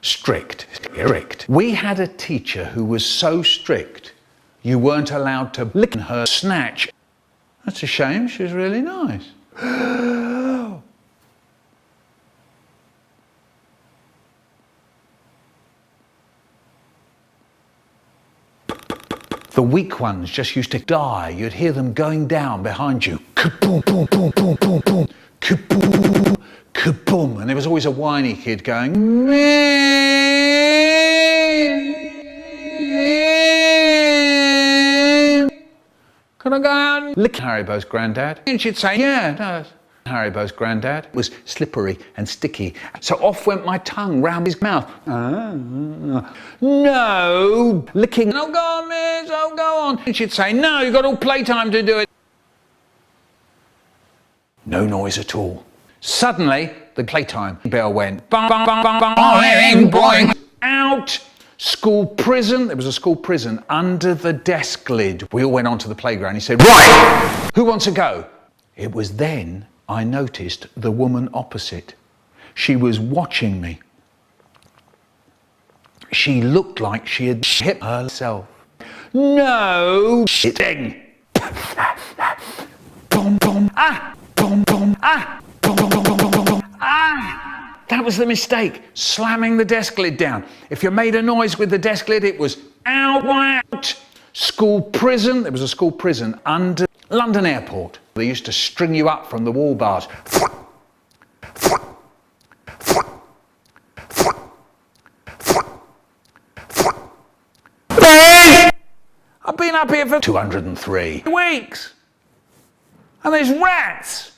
Strict. We had a teacher who was so strict, you weren't allowed to lick her snatch. That's a shame, she was really nice. The weak ones just used to die. You'd hear them going down behind you. Kaboom, boom, boom, boom, boom, boom. Kaboom, kaboom. And there was always a whiny kid going, can I go out and lick Haribo's granddad? And she'd say, yeah, no. Haribo's granddad was slippery and sticky, so off went my tongue round his mouth. No, licking. Oh, go on, miss, oh, go on. And she'd say, no, you've got all playtime to do it. No noise at all. Suddenly, the playtime bell went. Bang, bang, bang, bang, bang, boing, boing. Out. School prison. There was a school prison under the desk lid. We all went onto the playground. He said, right, who wants to go? It was then I noticed the woman opposite. She was watching me. She looked like she had hit herself. No shitting. Boom, boom, ah, boom, boom, ah, boom, boom, boom, boom, boom, boom, ah. That was the mistake, slamming the desk lid down. If you made a noise with the desk lid, it was out. School prison. There was a school prison under London Airport. They used to string you up from the wall bars. I've been up here for 203 weeks. And there's rats.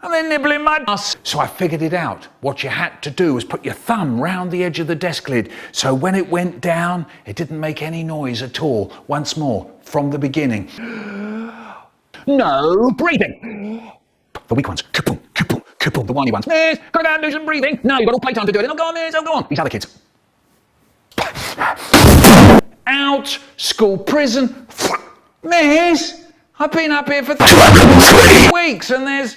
And they're nibbling my ass. So I figured it out. What you had to do was put your thumb round the edge of the desk lid. So when it went down, it didn't make any noise at all. Once more, from the beginning. No breathing. The weak ones, kaboom, kaboom, kaboom. The whiny ones, miss, gotta go and do some breathing. No, you've got all playtime to do it. Oh, go on, miss, oh, go on. These other kids. Out, school prison. Miss, I've been up here for 203 weeks and there's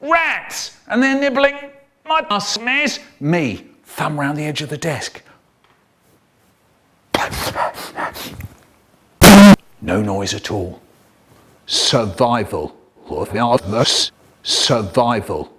rats and they're nibbling my ass, miss. Me, thumb round the edge of the desk. No noise at all. Survival. Survival.